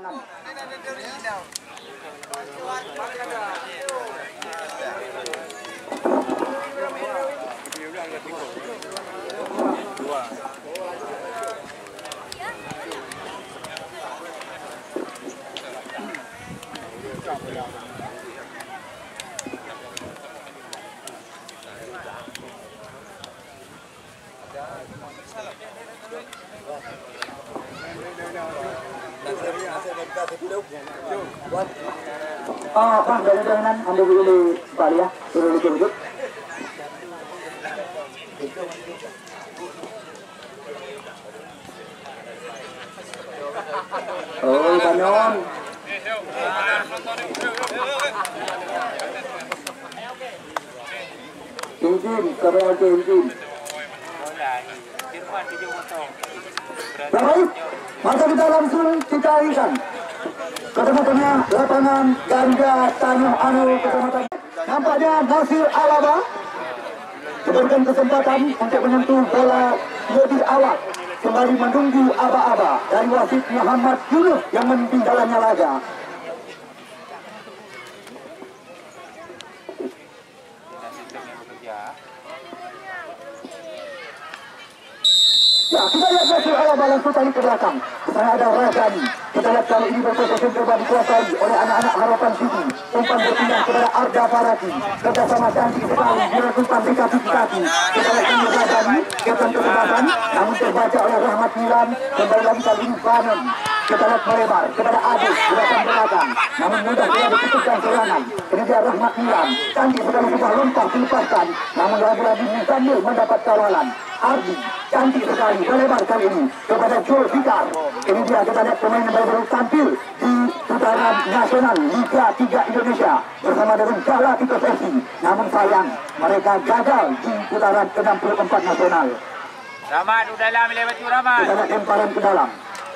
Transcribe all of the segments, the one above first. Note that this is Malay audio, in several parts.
kanan. Pak, dari kanan ambil dulu kembali ya, dulu duduk. Oh, kanon. Izin, kamera izin. Baik, maka kita langsung kita ikan. Kecamatan lapangan Ganda Tanah Anu Kecamatan. Nampaknya Nasir Alaba diberikan kesempatan untuk menyentuh bola lebih awal. Kembali menunggu aba-aba dari wasit Muhammad Yunus yang memimpin jalannya laga. Ya, kita lihat Nasir Alaba langsung tarik ke belakang. Di sana ada Rajani. Kita lihat kali ini berposisi coba dikuasai oleh anak-anak Harapan City. Umpan berpindah kepada Arda Faraki. Kerjasama cantik sekali dilakukan di kaki-kaki. Kita lihat ini Rajani, ketan kesempatan, namun terbaca oleh Rahmat Milan. Kembali lagi kali ini Banon. Kita lihat melebar kepada Adis di belakang. Namun mudah dia ditutupkan serangan. Ini dia Rahmat Milan. Cantik sekali sebuah lompat dilepaskan. Namun lagi-lagi sambil mendapat kawalan. Ardi cantik sekali melebar kali ini kepada Joel Fikar. Ini dia kita lihat pemain yang baru tampil di putaran nasional Liga 3 Indonesia bersama dengan Jala Tito FC. Namun sayang mereka gagal di putaran ke-64 nasional. Rahmat udah dalam lewat tu Rahmat. Kita lihat lemparan ke dalam.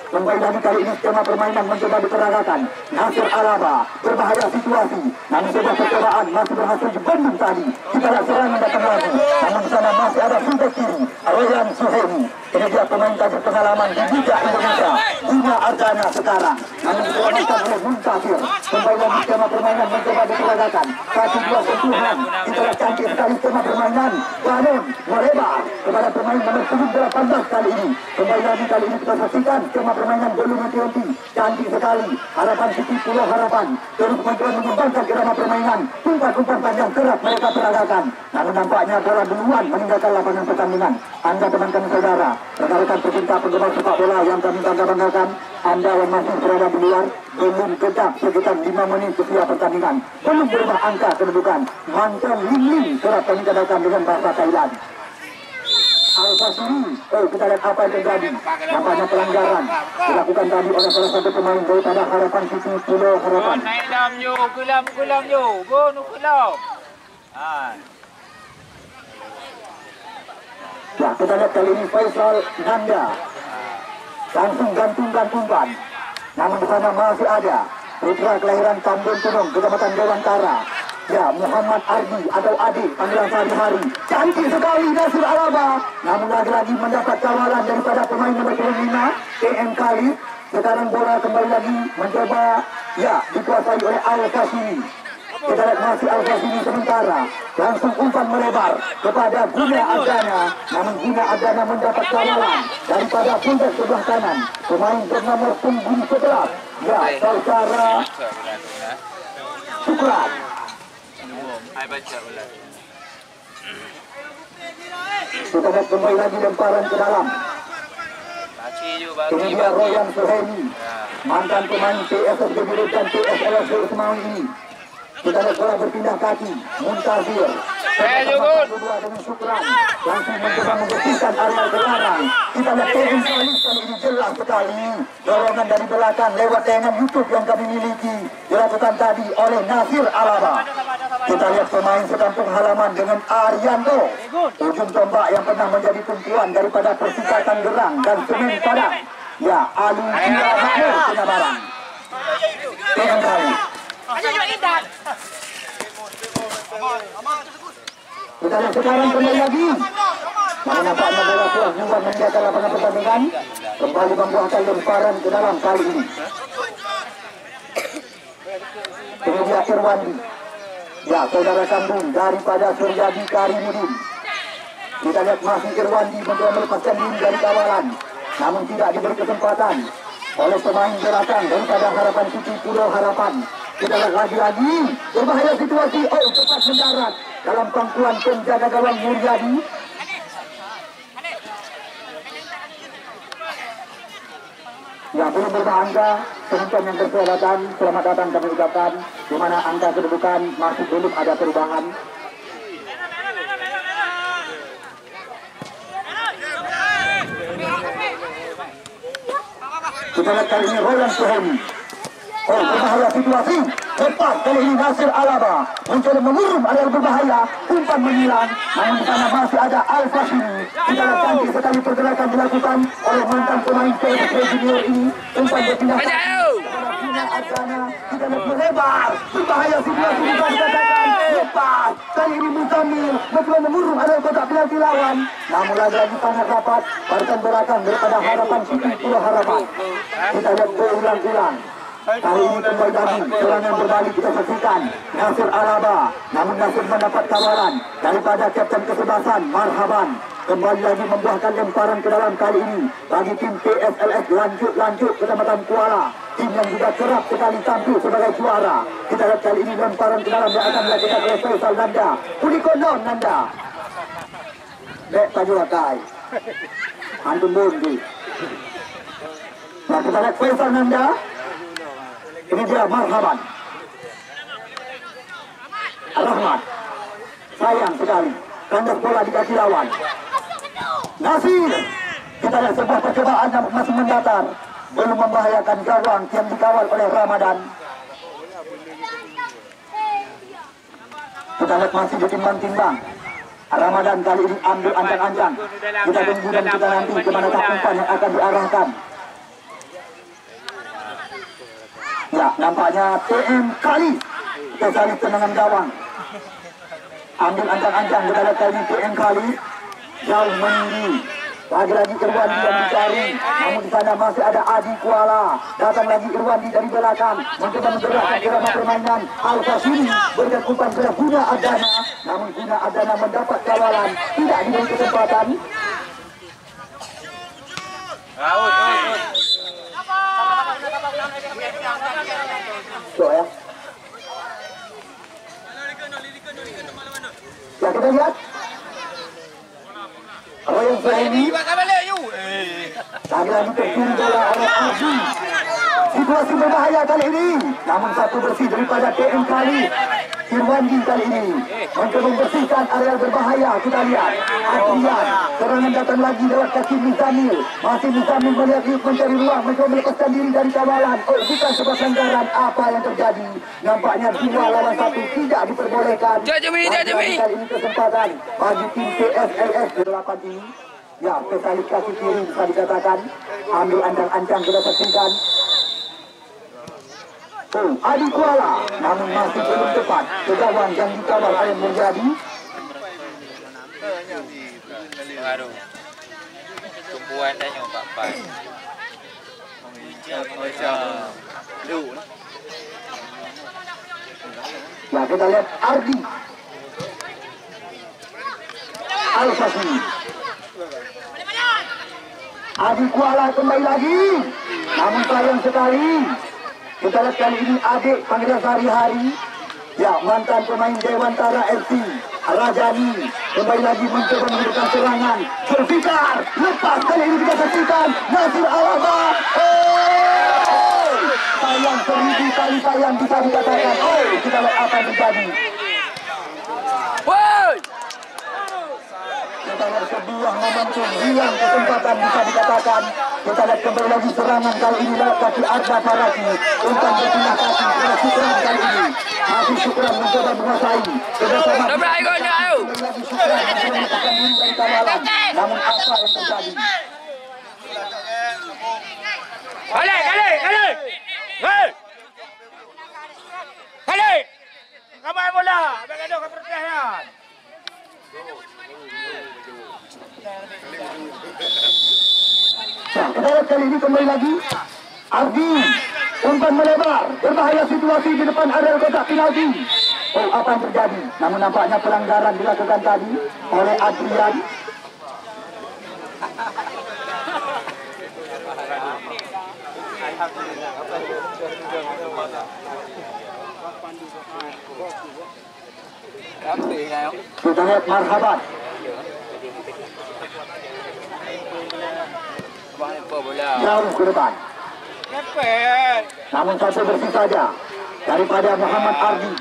Kembali lagi kali ini skema permainan mencoba diperagakan. Nasir Alaba berbahaya situasi. Namun sebuah percobaan masih berhasil dibendung tadi. Kita lihat serangan datang lagi. Namun di sana masih ada fullback kiri Royan Suhaimi. Ini dia pemain tajam pengalaman di Liga Indonesia. Bunga Ardana sekarang. Namun diselamatkan oleh Muntafir. Kembali lagi skema permainan mencoba diperagakan. Satu dua sentuhan. Kita lihat cantik sekali skema permainan. Banon melebar kepada pemain nomor 18 kali ini. Kembali lagi kali ini kita saksikan skema permainan belum henti-henti. Cantik sekali. Harapan City Pulau Harapan terus mencoba mengembangkan irama permainan. Umpan-umpan panjang kerap mereka peragakan. Namun nampaknya bola duluan meninggalkan lapangan pertandingan. Anda teman-teman saudara, rekan-rekan pecinta penggemar sepak bola yang kami banggakan, Anda yang masih berada di luar belum kedap sekitar 5 menit setiap pertandingan. Belum berubah angka kedudukan. Mantan Ling kerap kami katakan dengan bahasa Thailand. Al-Fasiri, kita lihat apa yang terjadi. Nampaknya pelanggaran dilakukan tadi oleh salah satu pemain daripada Harapan City Pulau Harapan. Naik dalam yo, kulam yo, go nu kulam. Ya, kita lihat kali ini Faisal Nanda langsung gantung-gantungkan. Namun di sana masih ada putra kelahiran Tambun Tunung, Kecamatan Dewantara. Ya, Muhammad Ardi atau Adi panggilan sehari-hari. Cantik sekali Nasir Alaba. Namun lagi-lagi mendapat kawalan daripada pemain nomor 5 TM Khalid. Sekarang bola kembali lagi mencoba ya dikuasai oleh Al-Fasiri. Kita lihat masih Al-Fasiri sementara langsung umpan melebar kepada Guna Ardana. Namun Guna Ardana mendapat kawalan daripada fullback sebelah kanan pemain bernama punggung 11 ya saudara Sukran. Kita lihat kembali lagi lemparan ke dalam. Ini dia Royan Suhaimi, mantan pemain TSS Gebirit dan TSLS Semau ini. Kita lihat bola berpindah kaki. Muntazir kedua dengan Sukran langsung mencoba membersihkan area belakang. Kita lihat Kevin Salis kali ini jelas sekali. Dorongan dari belakang lewat tayangan YouTube yang kami miliki dilakukan tadi oleh Nasir Alaba. Kita lihat pemain sekampung halaman dengan Arianto, ujung tombak yang pernah menjadi tumpuan daripada Persika Tangerang dan Semen Padang. Ya, Ali Jira Mahmud punya barang. Dengan kali. Kita lihat sekarang kembali lagi. Nampaknya bola pulang juga meninggalkan lapangan pertandingan. Kembali membuahkan lemparan ke dalam kali ini. Kemudian Irwandi. Ya, saudara kandung daripada Suryadi Karimudin. Kita lihat masih Irwandi mencoba melepaskan diri dari kawalan, namun tidak diberi kesempatan oleh pemain belakang daripada Harapan City Pulau Harapan. Kita lihat lagi-lagi berbahaya situasi. Oh, cepat mendarat dalam pangkuan penjaga gawang Muryadi. Ya, belum berubah angka. Penonton yang berkelihatan, selamat datang kami ucapkan. Di mana angka kedudukan masih belum ada perubahan. Kita lihat kali ini Roland Suhaimi. Oh, berbahaya situasi. Lepas kali ini Nasir Alaba mencoba mengurung area berbahaya. Umpan menyilang. Namun di sana masih ada Al-Fashiri. Kita lihat cantik sekali pergerakan dilakukan oleh mantan pemain PSV Junior ini. Umpan berpindah. Kita lihat melebar. Berbahaya situasi bisa dikatakan. Lepas. Kali ini Muzamil mencoba mengurung area kotak penalti lawan. Namun lagi-lagi sangat rapat. Barisan belakang daripada Harapan City Pulau Harapan. Kita lihat berulang-ulang. Kali ini kembali lagi serangan berbalik kita saksikan Nasir Alaba, namun Nasir mendapat kawalan daripada Kapten Kesebasan Marhaban. Kembali lagi membuahkan lemparan ke dalam kali ini bagi tim PSLS lanjut Kecamatan Kuala, tim yang juga kerap sekali tampil sebagai juara. Kita lihat kali ini lemparan ke dalam yang akan dilakukan oleh Faisal Nanda. Unikonon Nanda Lek Pajuakai Antun Bundi. Nah, kita lihat Faisal Nanda. Ini dia Marhaban. Rahmat. Sayang sekali. Kandas bola di kaki lawan. Nasir. Kita lihat sebuah percobaan yang masih mendatar. Belum membahayakan gawang yang dikawal oleh Ramadan. Kita lihat masih ditimbang-timbang. Ramadan kali ini ambil ancang-ancang. Kita tunggu dan kita nanti kemana umpan yang akan diarahkan. Ya, nampaknya TM kali spesialis tendangan gawang ambil ancang-ancang. Kita lihat kali TM kali jauh meninggi. Lagi-lagi Irwandi yang dicari, namun di sana masih ada Adi Kuala. Datang lagi Irwandi dari belakang mencoba menggerakkan irama permainan. Al-Fashiri berikan umpan kepada Guna Adana, namun Guna Adana mendapat kawalan, tidak diberi kesempatan. So, ya. Ya, kita lihat Royal Suhaimi lagi-lagi terkirim bola oleh Ardi. Situasi berbahaya kali ini, namun satu bersih daripada TM kali. Irwandi kali ini mencoba membersihkan area berbahaya. Kita lihat Adrian, serangan datang lagi lewat kaki Muzamil. Masih Muzamil melihat mencari ruang, mencoba melepaskan diri dari kawalan. Oh, bukan sebuah pelanggaran. Apa yang terjadi? Nampaknya 2 lawan 1 tidak diperbolehkan. Kali ini kesempatan bagi tim PSLS 8 ini. Ya, spesialis kaki kiri bisa dikatakan. Ambil ancang-ancang kita saksikan. Oh, Adi Kuala, namun masih belum tepat. Kegawang yang dikawal oleh Muryadi. Aduh, tumpuan dah nyoba pak. Ya, kita lihat Ardi. Al-Fashiri. Adi Kuala kembali lagi, namun sayang sekali. Kita lihat kali ini adik panggilan sehari-hari. Ya, mantan pemain Dewantara FC Rajani kembali lagi mencoba memberikan serangan. Zulfikar lepas, kali ini kita saksikan Nasir Alaba. Oh, sayang, 1000 kali sayang bisa dikatakan. Oh, kita lihat apa yang terjadi. Kita lihat sebuah momentum hilang kesempatan bisa dikatakan. Kita lihat kembali lagi serangan kali ini lewat kaki Arda Faraki. Umpan berpindah kaki oleh Syukran kali ini. Masih Syukran mencoba menguasai. Bersama lagi Syukran mencoba menekan diri dari kawalan. Namun apa yang terjadi? Kali! Kamay bola! Bagado kepercayaan. Nah, kita lihat kali ini kembali lagi Ardi umpan melebar, berbahaya situasi di depan area kotak penalti. Oh, apa yang terjadi? Namun nampaknya pelanggaran dilakukan tadi oleh Adrian. Kita lihat Marhaban. Jauh ke depan. Namun satu bersih saja daripada Muhammad Ardi.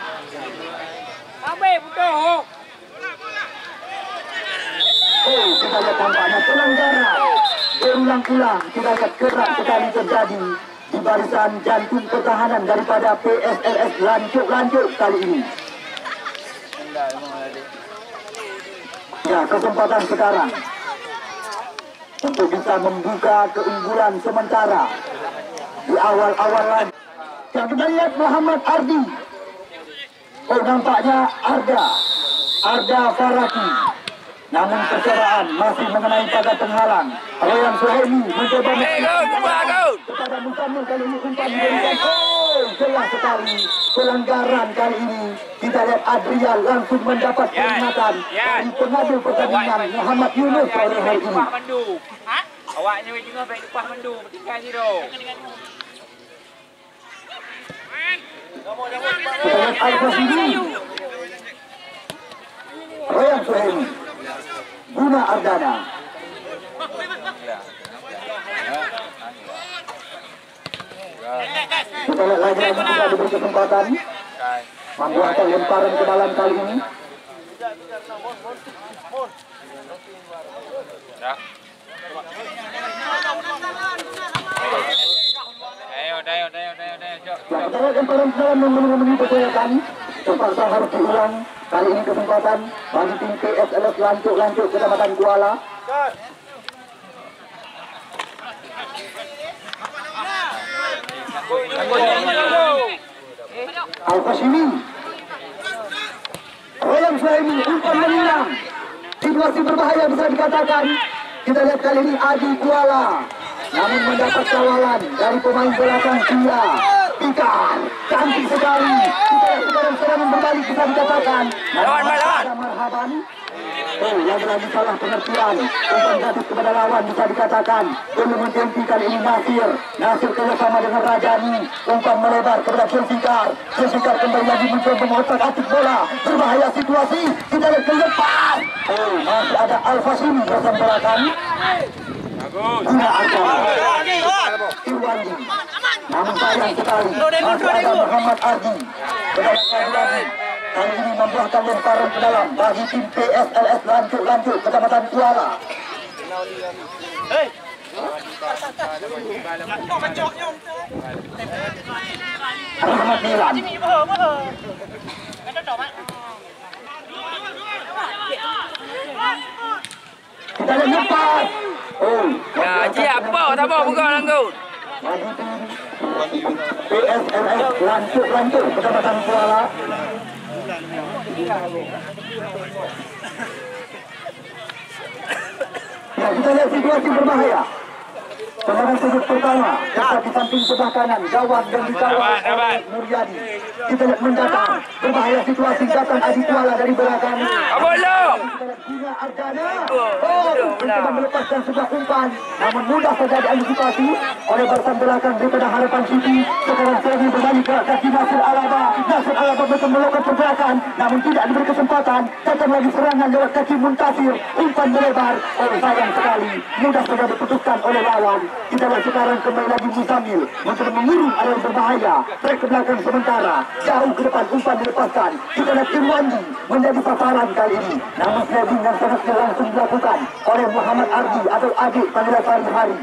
Oh, kita lihat tampaknya pelanggaran berulang-ulang. Kita lihat keras sekali terjadi di barisan jantung pertahanan daripada PSLS Lancuk kali ini. Ya, kesempatan sekarang untuk bisa membuka keunggulan sementara di awal-awalan. Yang kita lihat Muhammad Ardi. Oh, nampaknya Arda Faraki. Namun percobaan masih mengenai pagar penghalang. Royan Suhaimi mencoba kepada Musamil kali ini umpan diberikan. Oh, jelas sekali pelanggaran kali ini. Kita lihat Adrian langsung mendapat peringatan dari pengadil pertandingan Muhammad Yunus sore hari ini. Awaknya juga baik lepas mendu, tinggal je doh. Kita lihat Al-Fasidi. Royan Suhaimi. Guna Ardana. Kita lihat lagi kita diberi kesempatan membuatkan lemparan ke dalam kali ini. Ayo, Kita lihat lemparan ke dalam yang menunggu percayakan. Terpaksa harus diulang. Kali ini kesempatan bagi tim PSLS Lancuk Kecamatan Kuala. Al-Fashimi. Royan Suhaimi umpan menyilang. Situasi berbahaya bisa dikatakan. Kita lihat kali ini Adi Kuala. Namun mendapat kawalan dari pemain belakang dia. Ikan, cantik sekali. Kita lihat serangan berbalik bisa dikatakan. Lawan. Marhaban. Oh, lagi-lagi salah pengertian. Umpan gratis kepada lawan bisa dikatakan. Belum menghentikan ini Nasir kerjasama dengan Rajani. Umpan melebar kepada Zulfikar kembali lagi mencoba mengotak-atik bola. Berbahaya situasi. Kita lihat kelepas. Oh, masih ada Al-Fashimi bersama belakang. Guna Arjana Irwandi. Namun sayang sekali masih ada Muhammad Ardi. Kali ini membuahkan lemparan ke dalam bagi tim PSLS Lancuk Kecamatan Kuala. Ahmad Milan. Kita lihat lepas. Oh, Ya, apa? Tak apa buka langgut. PSLS Lancuk Kecamatan Kuala. Ya, kita lihat situasi berbahaya. Tendangan sudut pertama, di samping sebelah kanan, gawang dan dikawal oleh Nuryadi. Kita lihat mendatang, berbahaya situasi, datang Adi Kuala dari belakang. Apa lo? Kita lihat Guna Ardana. Oh, mencoba melepaskan sebuah umpan, namun mudah saja diantisipasi oleh barisan belakang daripada Harapan City. Sekarang serang berbalik ke kaki Nasir Alaba. Nasir Alaba betul melakukan pergerakan, namun tidak diberi kesempatan. Datang lagi serangan lewat kaki Muntasir. Umpan melebar. Oh, sayang sekali, mudah saja diputuskan oleh lawan. Kita lihat sekarang kembali lagi Musamil mencoba mengurung area berbahaya. Trek ke belakang sementara, jauh ke depan umpan dilepaskan. Kita lihat Irwandi menjadi sasaran kali ini. Namun sliding yang sangat langsung dilakukan oleh Muhammad Ardi atau adik panggilan sehari-hari.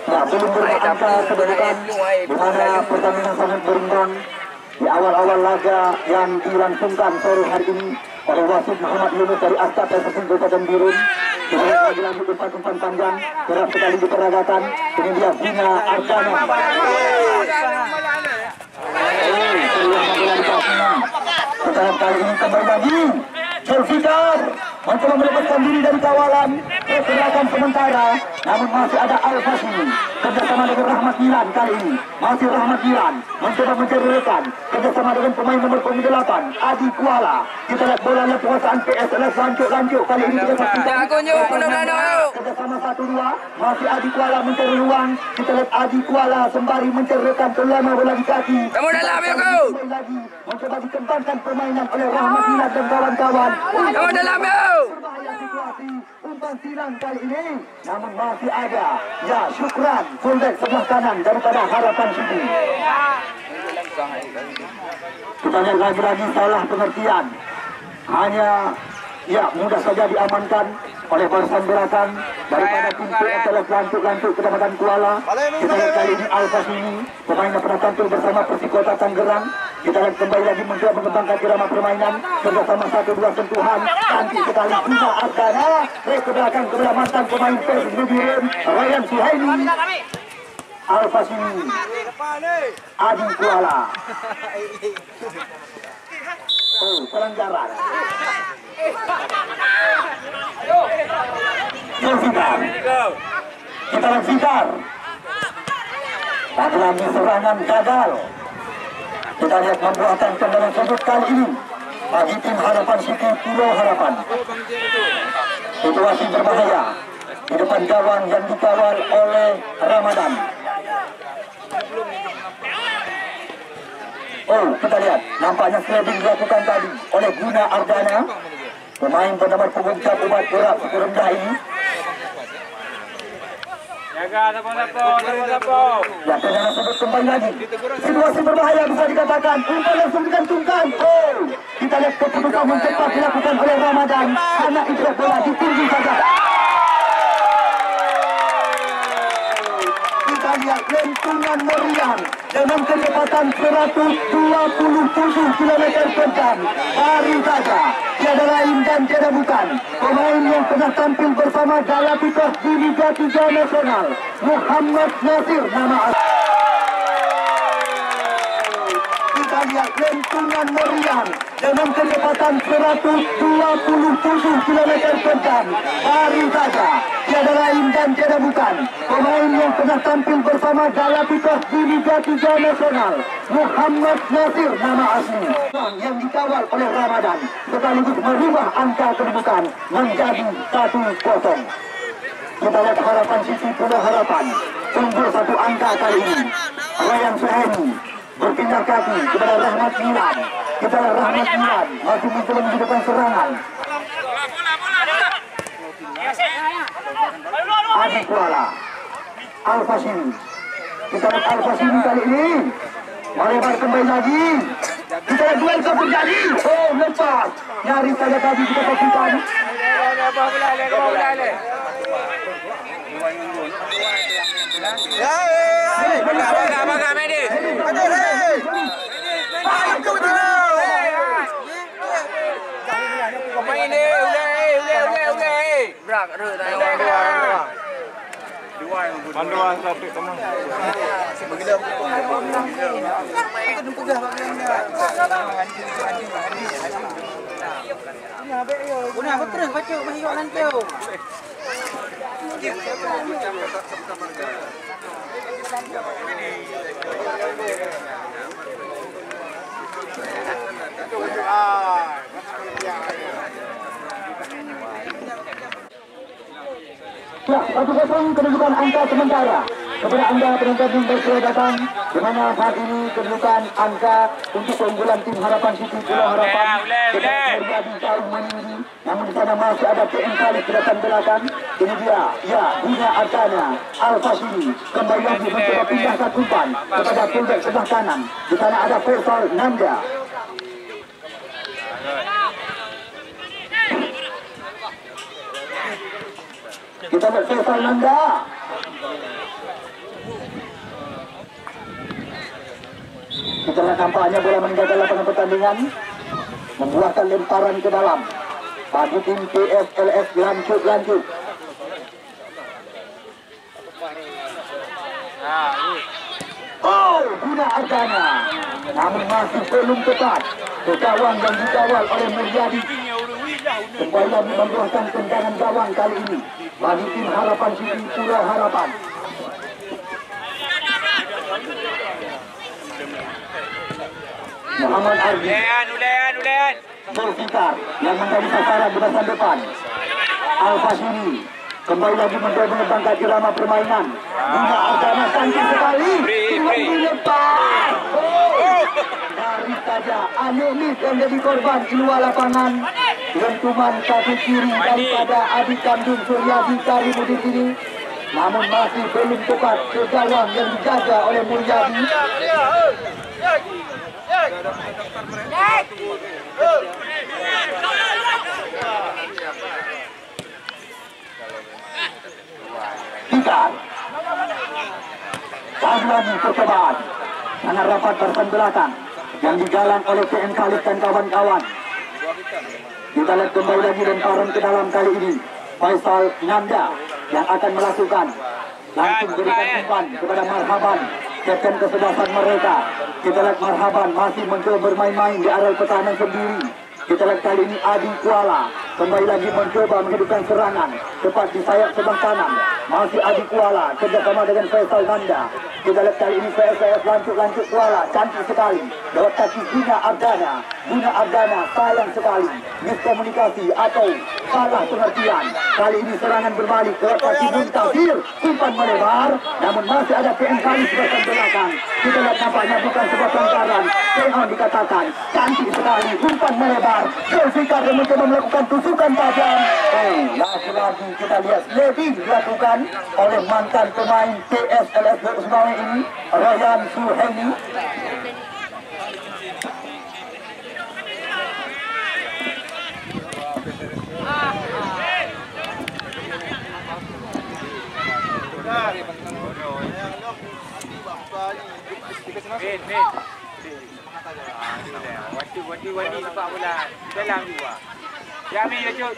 Nah, belum berangka kedudukan di mana pertandingan sangat berimbang di awal-awal laga yang dilangsungkan sore hari ini oleh wasit Muhammad Yunus dari Asta PSSI Kabupaten Birun. Kemudian lagi lanjut umpan panjang kerap sekali diperagakan. Ini dia Guna Ardana. Sekarang kali ini kembali lagi Zulfikar mencoba melepaskan diri dari kawalan. Rekreakan sementara, namun masih ada Al-Fasini kerjasama dengan Rahmat Milan kali ini. Masih Rahmat Milan mencoba mencari rekan kerjasama dengan pemain nomor 8 Adi Kuala. Kita lihat bola lepasan PSLS lanjut kali ini kita saksikan kerjasama 1-2. Masih Adi Kuala mencari ruang. Kita lihat Adi Kuala sembari mencari rekan terlama bola di kaki. Kamu dalam ya kau. Lagi mencoba dikembangkan permainan oleh Rahmat Milan dan kawan-kawan. Kamu dalam ya. Berbahaya situasi umpan silang kali ini, namun masih ada ya Syukran fullback sebelah kanan daripada Harapan City. Kita lihat lagi-lagi salah pengertian, hanya ya mudah saja diamankan oleh barisan belakang daripada tim PSLS lanjut kedapatan Kuala. Kita lihat kali ini Al-Fasini pemain yang pernah tampil bersama Persikota Tangerang. Kita lihat kembali lagi mencoba mengembangkan irama permainan bersama 1-2 sentuhan cantik sekali Bina Ardana. Ke belakang kepada mantan pemain PSIS Medium Ryan Suhaimi. Al-Fasini, Adi Kuala. Oh, pelanggaran. Zulfikar. Kita lihat Fikar. Tak lagi serangan gagal. Kita lihat membuahkan tendangan sudut kali ini bagi tim Harapan City Pulau Harapan. Situasi berbahaya di depan gawang yang dikawal oleh Ramadan. Oh, kita lihat nampaknya sliding dilakukan tadi oleh Guna Ardana, pemain bernama punggung cap ubat berat suku rendah ini. Jaga siapa. Ya, tendangan sudut kembali lagi. Situasi berbahaya bisa dikatakan. Umpan langsung digantungkan. Oh, kita lihat keputusan yang cepat dilakukan oleh Ramadan. Anak itu bola ditinggi saja. Kita lihat lentungan meriam dengan kecepatan 127 km per jam. Baru saja, tiada lain dan tiada bukan pemain yang pernah tampil bersama Galacticos di Liga 3 Nasional, Muhammad Nasir nama asli. Kita lihat lentungan meriam dengan kecepatan 127 km per jam. Baru saja, tiada lain dan tiada bukan pemain yang pernah tampil bersama Galacticos di Liga 3 Nasional, Muhammad Nasir nama asli, yang dikawal oleh Ramadan sekaligus merubah angka kedudukan menjadi 1-0. Kita lihat Harapan City Pulau Harapan unggul 1 angka kali ini. Ryan Suhaimi berpindah kaki kepada Rahmat Milan. Kita lihat Rahmat Milan masih mencoba menghidupkan serangan. Adi Kuala, Al-Fasini. Kita lihat Al-Fasini kali ini melebar kembali lagi. Kita lihat duel kau terjadi. Oh, lepas. Nyaris saja tadi kita pastikan. Baga Medi. Pemain ni, udah. Berak ru dah. Panduan satu teman. Guna apa terus baca bahaya nanti. Ya, 1-0 kedudukan angka sementara kepada anda penonton yang bersedia datang, di mana saat ini kedudukan angka untuk keunggulan tim Harapan City Pulau Harapan terjadi jauh meninggi. Namun di sana masih ada PM Khalid di depan belakang. Ini dia, ya, Bina Ardana, Al-Fasini kembali lagi mencoba pindahkan umpan kepada fullback sebelah kanan. Di sana ada Faisal Nanda. Kita lihat Faisal Nanda. Kita lihat nampaknya bola meninggalkan lapangan pertandingan, membuahkan lemparan ke dalam bagi tim PSLS. Lanjut. Oh, Guna Ardana, namun masih belum tepat ke gawang yang dikawal oleh Mulyadi. Kembali lagi membuahkan tendangan gawang kali ini. bagi tim Harapan City Pulau Harapan. Muhammad Ardi Ulean. Zulfikar yang menjadi sasaran di bagian depan. Al-Fashiri kembali lagi mencoba mengembangkan irama permainan. Bunga Ardana cantik sekali. Lepas. Dari saja Anulis yang jadi korban keluar lapangan. Lentuman kaki kiri daripada adik kandung Suryadi Karimudin ini. Namun masih belum tepat ke gawang yang dijaga oleh Mulyadi. Fikar lagi percobaan sangat rapat barisan belakang yang digalang oleh TN Khalid dan kawan-kawan. Kita lihat kembali lagi lemparan ke dalam kali ini Faisal Nanda yang akan melakukan langsung berikan umpan kepada Marhaban, kapten kesebelasan mereka. Kita lihat Marhaban masih mencoba bermain-main di area pertahanan sendiri. Kita lihat kali ini Adi Kuala kembali lagi mencoba menghidupkan serangan tepat di sayap sebelah kanan. Masih Adi Kuala kerjasama dengan Faisal Nanda. Kita lihat kali ini PSS lanjut Kuala cantik sekali lewat kaki Buna Ardana sayang sekali miskomunikasi atau salah pengertian. Kali ini serangan berbalik ke kaki Muntazir, umpan melebar namun masih ada PM Khalid di belakang. Kita lihat nampaknya bukan sebuah pelanggaran. Pengon dikatakan cantik sekali umpan melebar. Zulfikar yang mencoba melakukan tusukan tajam. Lagi-lagi kita lihat lebih dilakukan oleh mantan pemain PSLS Surabaya ini, Ryan Suhaimi. Wadi nampak bola dalam juga. Dia ambil je cut.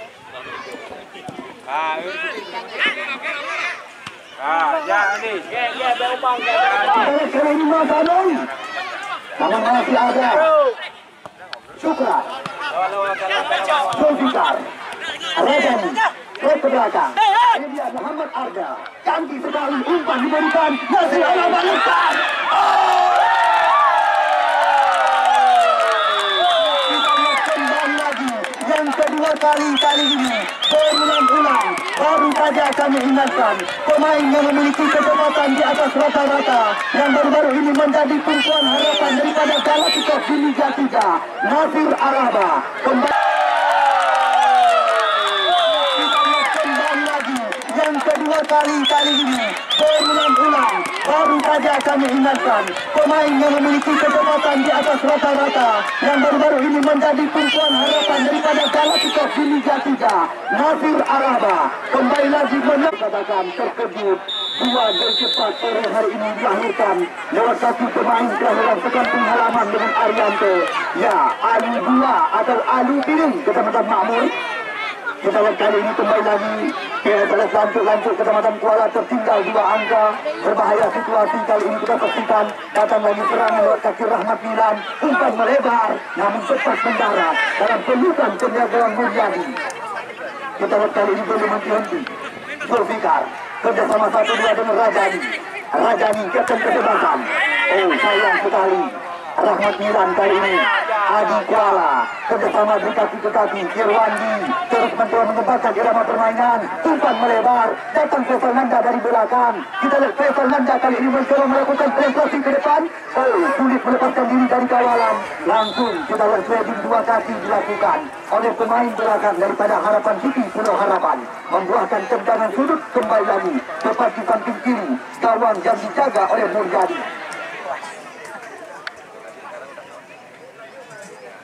Ya ni. Ya berubah ke. Kelima Tanung. Namun masih ada Syukra. Zulfikar. Rajani. Ke belakang. Ini dia Muhammad Arda. Cantik sekali umpan diberikan. Masih ada balikan. Kedua kali ini berulang-ulang baru saja kami ingatkan pemain yang memiliki kecepatan di atas rata-rata yang baru-baru ini menjadi tumpuan harapan daripada Galacticos di Liga 3, Nasir Araba kembali lagi yang kedua kali ini berulang-ulang baru saja kami ingatkan pemain yang memiliki kecepatan di atas rata-rata yang baru-baru ini menjadi tumpuan harapan daripada Galacticos di Liga 3, Nasir Araba kembali lagi katakan terkejut dua gol cepat sore hari ini dilahirkan lewat satu pemain kelahiran sekampung halaman dengan Arianto, ya Alu 2 atau Alu Piring Kecamatan Makmur. Kita lihat kali ini kembali lagi PSLS lanjut Kecamatan Kuala tertinggal 2 angka. Berbahaya situasi kali ini kita saksikan. Datang lagi serangan lewat kaki Rahmat Milan. Umpan melebar namun cepat mendarat dalam pelukan penjagaan Mulyadi. Kita lihat kali ini belum henti. Zulfikar kerjasama 1-2 dengan Rajani kapten kesebelasan. Sayang sekali Rahmat Milan kali ini Adi Kuala kerjasama di kaki ke kaki. Irwandi terus mencoba mengembangkan irama permainan. Umpan melebar datang Faisal Nanda dari belakang. Kita lihat Faisal Nanda kali ini mencoba melakukan prestasi ke depan. Sulit melepaskan diri dari kawalan. Langsung kita lihat sliding 2 kaki dilakukan oleh pemain belakang daripada Harapan City Pulau Harapan, membuahkan tendangan sudut kembali lagi tepat di samping kiri gawang yang dijaga oleh Mulyadi.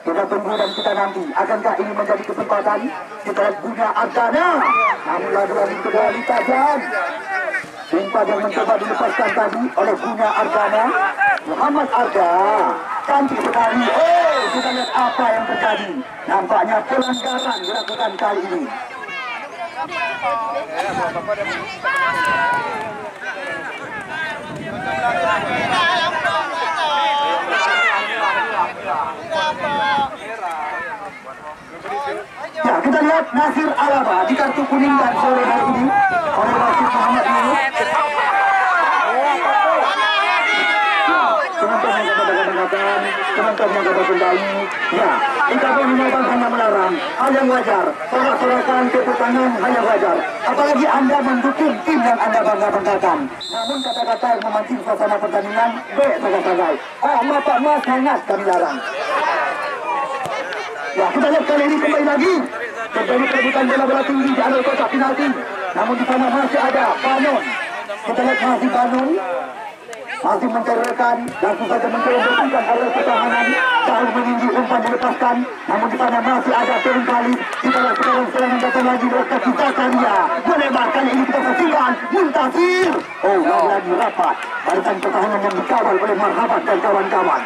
Kita tunggu dan kita nanti akankah ini menjadi kesempatan. Kita lihat Buna Ardana namun lagi kembali tajam. Umpan yang mencoba dilepaskan tadi oleh Buna Ardana. Muhammad Arda cantik sekali. Kita lihat apa yang terjadi. Nampaknya pelanggaran dilakukan kali ini. Ya, kita lihat Nasir Alaba dikartukuningkan sore hari ini oleh wasit Muhammad Yunus. Teman-teman yang kata kembali, ya, IKB Minobang hanya melarang, hal yang wajar, sorak-sorakan tepuk tangan hanya wajar, apalagi Anda mendukung tim yang Anda bangga-banggakan. Namun kata-kata yang memancing suasana pertandingan, sagai-sagai. Bapak Mas hangat kami larang. Ya, kita lihat kali ini kembali lagi terjadi perebutan bola-bola tinggi di area kotak penalti. Namun di sana masih ada Banon. Kita lihat masih Banon masih mencari rekan, langsung saja mencoba memberikan area pertahanan, jauh meninggi umpan dilepaskan. Namun di sana masih ada turun kali. Kita lihat sekarang serangan datang lagi dekat kita Salia. Melebar kali ini kita saksikan Muntasir. Lagi rapat barisan pertahanan yang dikawal oleh Marhabat dan kawan-kawan.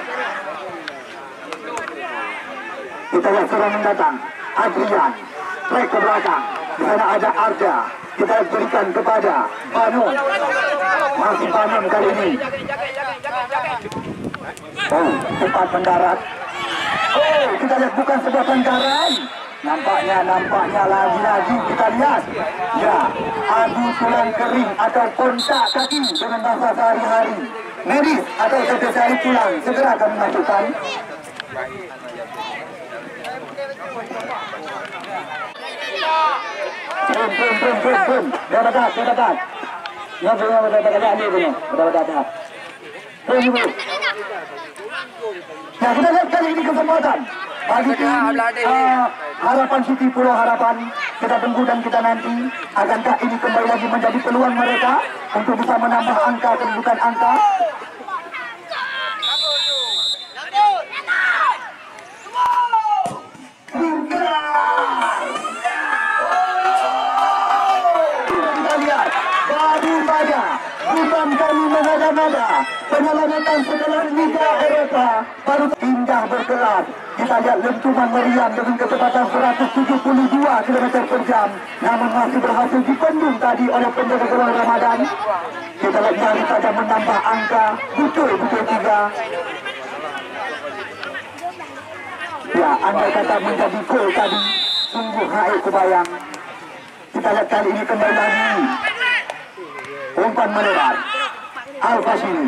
Kita lihat serangan datang Adrian, track ke belakang. Di sana ada Arja. Kita berikan kepada Banon. Masih Banon kali ini. Cepat mendarat. Kita lihat bukan sebuah pelanggaran. Nampaknya lagi-lagi kita lihat. Ya, adu tulang kering atau kontak kaki dengan bahasa sehari-hari. Medis atau spesialis tulang segera kami masukkan. Boom. Dah dapat. Ya, kita lihat kali ini kesempatan bagi tim Harapan City Pulau Harapan. Kita tunggu dan kita nanti akankah ini kembali lagi menjadi peluang mereka untuk bisa menambah angka kedudukan angka. Bukan kami mengada-ngada, penyelamatan setelah Liga Eropa baru indah berkelas. Kita lihat lentuman meriam dengan kecepatan 172 km per jam, namun masih berhasil dipendung tadi oleh penjaga gawang Ramadan. Kita lihat nyari saja menambah angka, betul 3. Ya, anda kata menjadi gol tadi, sungguh haik kebayang. Kita lihat kali ini kembali lagi. Umpan melebar. Al-Fashini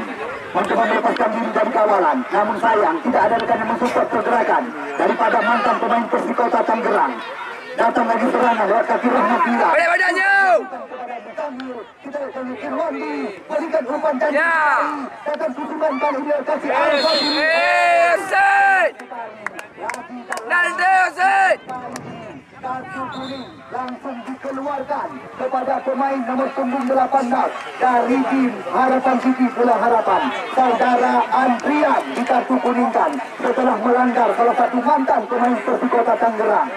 mencoba melepaskan diri dari kawalan, namun sayang tidak ada rekan yang mensupport pergerakan daripada mantan pemain Persikota Tangerang. Datang lagi serangan lewat kaki Rahmat Bila. Boleh badannya. Kita akan Irwandi berikan umpan janji. Datang kutukan kali ini kasih Al-Fashini. Set. Set. Kartu kuning langsung dikeluarkan kepada pemain nomor punggung 18 dari tim Harapan City Pulau Harapan, saudara Andrian dikartu kuningkan setelah melanggar salah satu mantan pemain Persikota Tangerang.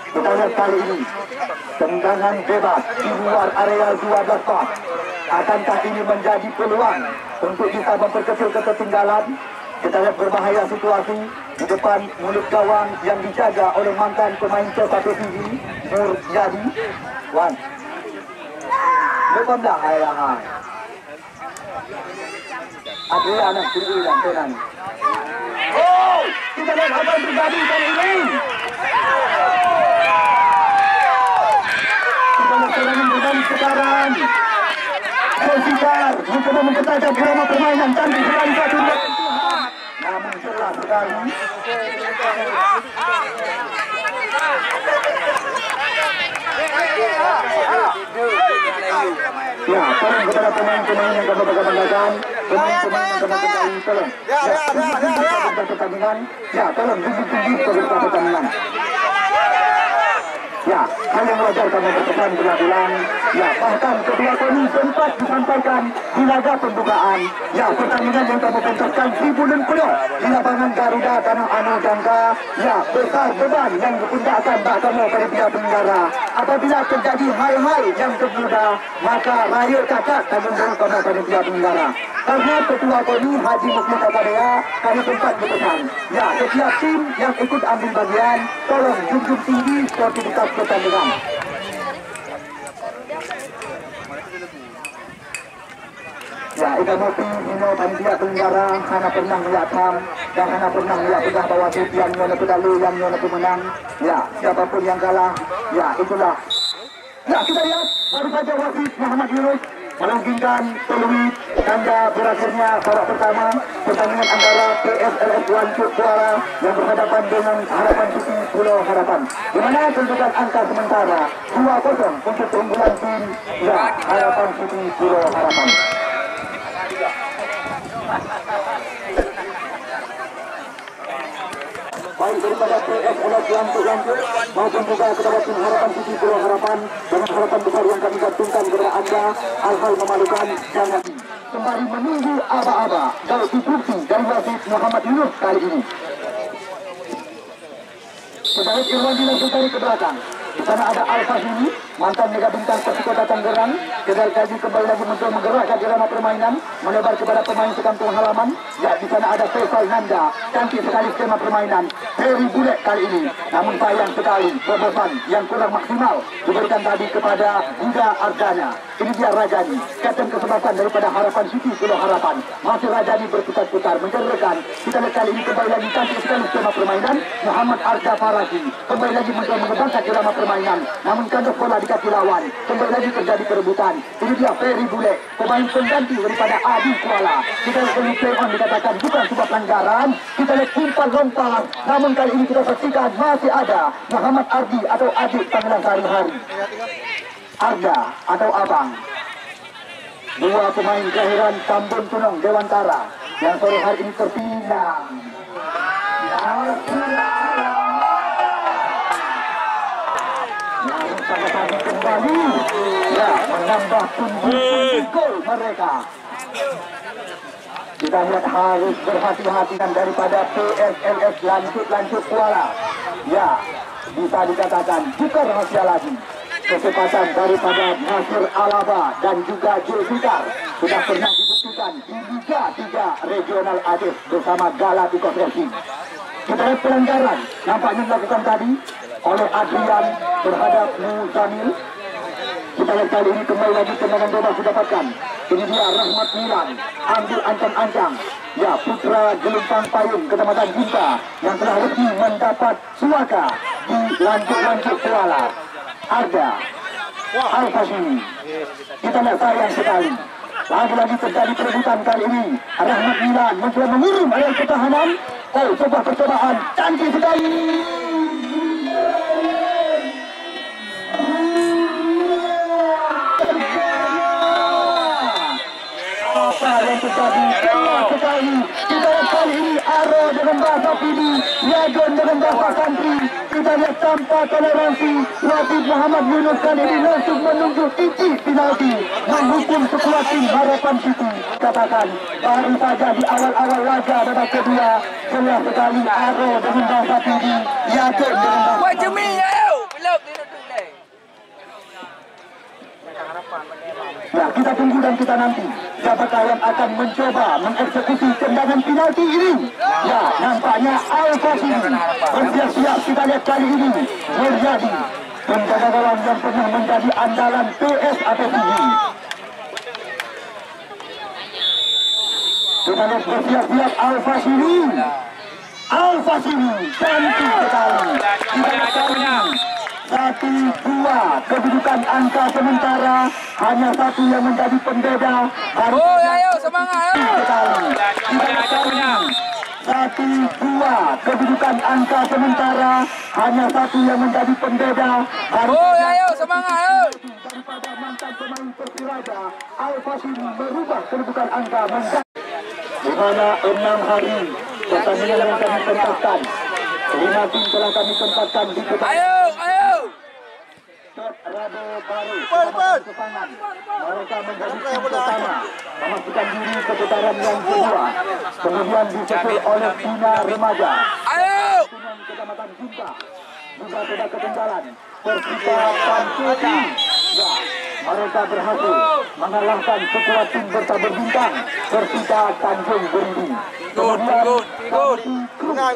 Kita lihat kali ini tendangan bebas di luar area 12 pas. Akankah ini menjadi peluang untuk bisa memperkecil ketertinggalan? Kita lihat berbahaya situasi di depan mulut gawang yang dijaga oleh mantan pemain C1 TV Nur Jadi. Wan. Lepas dah hai. Adrian nak kiri dan kanan. Kita lihat apa yang terjadi kali ini. Kita lihat serangan berbalik sekarang. Solskjaer mencoba mempertajam drama permainan cantik sekali satu. Namun jelas sekali. Ya, tolong kepada pemain-pemain yang kamu banggakan, pemain-pemain yang kamu banggakan, tolong. Ya, tolong tinggi-tinggi kepada pertandingan. Ya, hal yang wajar kami berpesan berulang. Ya, bahkan kedua kami sempat disampaikan di laga pembukaan. Ya, pertandingan yang kami pentaskan 1000 penuh di lapangan Garuda Tanah Anu Jangka. Ya, besar beban yang dipundakkan kamu pada pihak penyelenggara. Apabila terjadi hal-hal yang termuda, maka raya cacat tanggung jawab kamu pada pihak penyelenggara. Karena ketua kami Haji Mukmin Kakadea, kami sempat berpesan. Ya, setiap tim yang ikut ambil bagian, tolong junjung tinggi sportivitas pertandingan. Ya, Ika Mopi, Nino, panitia penyelenggara, hanya pernah melihat Dan hanya penang ya pegang bawah wasit yang nyonya pedalu yang nyonya pemenang. Ya, siapapun yang kalah, ya itulah. Ya, kita lihat baru saja wasit Muhammad Yunus melanggengkan peluit tanda berakhirnya babak pertama pertandingan antara PSLS Lancuk Kuala yang berhadapan dengan Harapan City Pulau Harapan, di mana tentukan angka sementara 2-0 untuk keunggulan tim ya Harapan City Pulau Harapan. Baik daripada PSLS Lancuk maupun juga kepada tim Harapan City Pulau Harapan dengan harapan besar yang kami gantungkan kepada anda, hal-hal memalukan jangan kembali menunggu aba-aba kalau instruksi dari wasit Muhammad Yunus kali ini. Sebagai Irwan dilangsung dari ke belakang. Di sana ada Al-Fahimi, mantan mega bintang Persikota Tangerang, kedal kaji kembali lagi untuk menggerakkan irama permainan, melebar kepada pemain sekampung halaman. Ya, di sana ada Faisal Nanda, cantik sekali skema permainan. Very bullet kali ini, namun sayang sekali bobosan yang kurang maksimal diberikan tadi kepada Buda Ardana. Ini dia Rajani, kapten kesebelasan daripada Harapan City Pulau Harapan. Masih Rajani berputar-putar menjadikan. Kita lihat kali ini kembali lagi cantik sekali skema permainan. Muhammad Arda Faraki kembali lagi mencoba mengembangkan irama permainan, namun kandas bola di kaki lawan. Kembali lagi terjadi perebutan. Ini dia Ferry Bule, pemain pengganti daripada Adi Kuala. Kita lihat play on dikatakan bukan sebuah pelanggaran. Kita lihat umpan lompat, namun kali ini kita saksikan masih ada Muhammad Ardi atau Adik panggilan sehari-hari. Arda atau Abang, dua pemain kelahiran Tambun Tunong Dewantara yang sore hari ini terpinang. Kembali ya menambah pundi gol mereka. Kita lihat harus berhati-hati daripada PSLS Lancuk Kuala. Ya, bisa dikatakan bukan rahasia lagi. Kecepatan daripada Nasir Alaba dan juga Julfikar sudah pernah dibuktikan di Liga 3 Regional Aceh bersama Galacticos FC. Kita lihat pelanggaran nampaknya dilakukan tadi oleh Adrian terhadap Muzamil. Kita lihat kali ini kembali lagi tendangan bebas didapatkan. Ini dia Rahmat Milan, ambil ancang-ancang. Ya, putra Gelumpang Payung Kecamatan Ginta yang telah resmi mendapat suaka di Lancuk Kuala. Arda Al-Fahimi. Kita lihat sayang sekali. Lagi-lagi terjadi perebutan kali ini. Rahmat Milan mencoba mengirim areal pertahanan. Oh, sebuah percobaan cantik sekali. Apa yang terjadi? Kelas sekali. Kita lihat kali ini Aro dengan bahasa Pidi, Yagon dengan bahasa Santri. Kita lihat tanpa toleransi. Wasit Muhammad Yunus kali ini langsung menunjuk titik penalti menghukum sekuat tim Harapan City. Katakan baru saja di awal-awal laga babak kedua, jelas sekali Aro dengan bahasa Pidi, Yagon dengan bahasa Santri. Ya, kita tunggu dan kita nanti siapakah yang akan mencoba mengeksekusi tendangan penalti ini. Ya, nampaknya Al-Fahimi bersiap-siap. Kita lihat kali ini menjadi penjaga gawang yang pernah menjadi andalan PS atau TV. Kita lihat bersiap-siap Al-Fahimi. Al-Fahimi cantik sekali. Kita lihat kali ini 1-2 kedudukan angka sementara, hanya satu yang menjadi pembeda. Oh, ayo semangat ayo. Kita 1-2 kedudukan angka sementara, hanya satu yang menjadi pembeda. Oh, ayo semangat ayo. Daripada mantan pemain Persiraja, Al-Fahimi merubah kedudukan angka menjadi di mana 6 hari pertandingan yang kami tempatkan. 5 tim telah kami tempatkan di Ayo. Rado baru kepangan. Mereka menjadi tim pertama memastikan diri ke putaran yang kedua. Kemudian disusul oleh Bina Remaja. Ayo. Kecamatan Ginta juga tidak ketinggalan. Persita Panceti. Ya, mereka berhasil mengalahkan sekuat tim bertabur bintang Persita Tanjung Beridi. Kemudian Good. guna.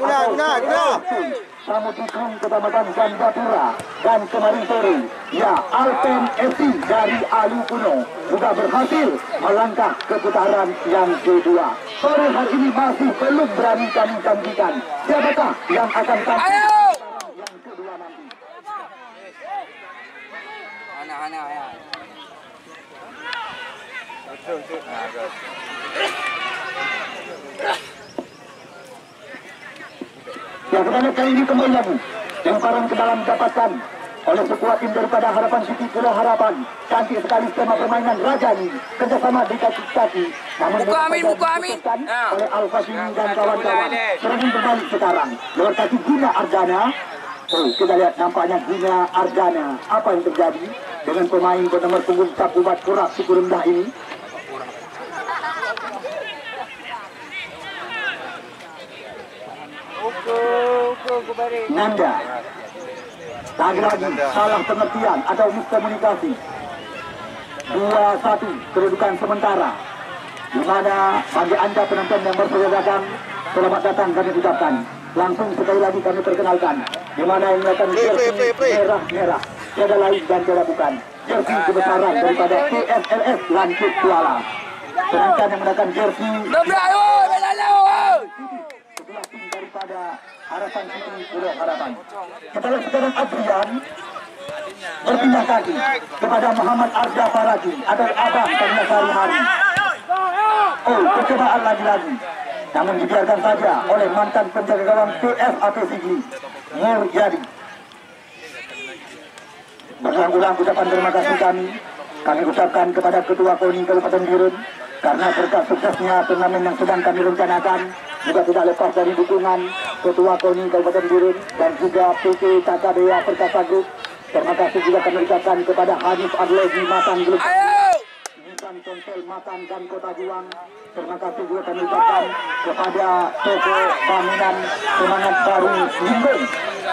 Samudikung Kecamatan Gandapura, dan kemarin sore ya Alpen FC dari Alu Kuno juga berhasil melangkah ke putaran yang kedua. Sore hari ini masih belum berani kami janjikan siapakah yang akan tampil yang kedua nanti. Anak-anak ya. Ya, kita lihat kali ini kembali lagi lemparan ke dalam dapatkan oleh sekuat tim daripada Harapan City Pulau Harapan. Cantik sekali skema permainan Rajani kerjasama di kaki-kaki. Namun Buka Amin. oleh Al-Fasini dan kawan-kawan. Serangan berbalik sekarang lewat kaki Guna Ardana. Oh, kita lihat nampaknya Guna Ardana. Apa yang terjadi dengan pemain bernomor punggung Sapubat Kurak suku rendah ini? Nanda lagi-lagi salah pengertian atau miskomunikasi. 2-1 kedudukan sementara, di mana bagi anda penonton yang baru datang, selamat datang kami ucapkan. Langsung sekali lagi kami perkenalkan di mana yang melakukan jersey merah-merah tiada lain dan tiada bukan jersey kebesaran daripada TSLS Lancip Kuala. Sedangkan yang menggunakan jersey sebelah tim daripada Harapan City Pulau Harapan. Kita lihat sekarang Adrian berpindah kaki kepada Muhammad Arda Faragi atau Abang pada sehari-hari. Oh, percobaan lagi-lagi. Namun dibiarkan saja oleh mantan penjaga gawang TF APCG Nur Yadi. Berulang-ulang ucapan terima kasih kami ucapkan kepada Ketua KONI Kabupaten Birun karena berkat suksesnya turnamen yang sedang kami rencanakan, juga tidak lepas dari dukungan Ketua KONI Kabupaten Birun dan juga PT KKDA Perkasa Group. Terima kasih juga kami ucapkan kepada Hanif Adlogi Matang Group, Nisan Konsel Matang dan Kota Juang. Terima kasih juga kami ucapkan kepada toko bangunan Semangat Baru Limbung.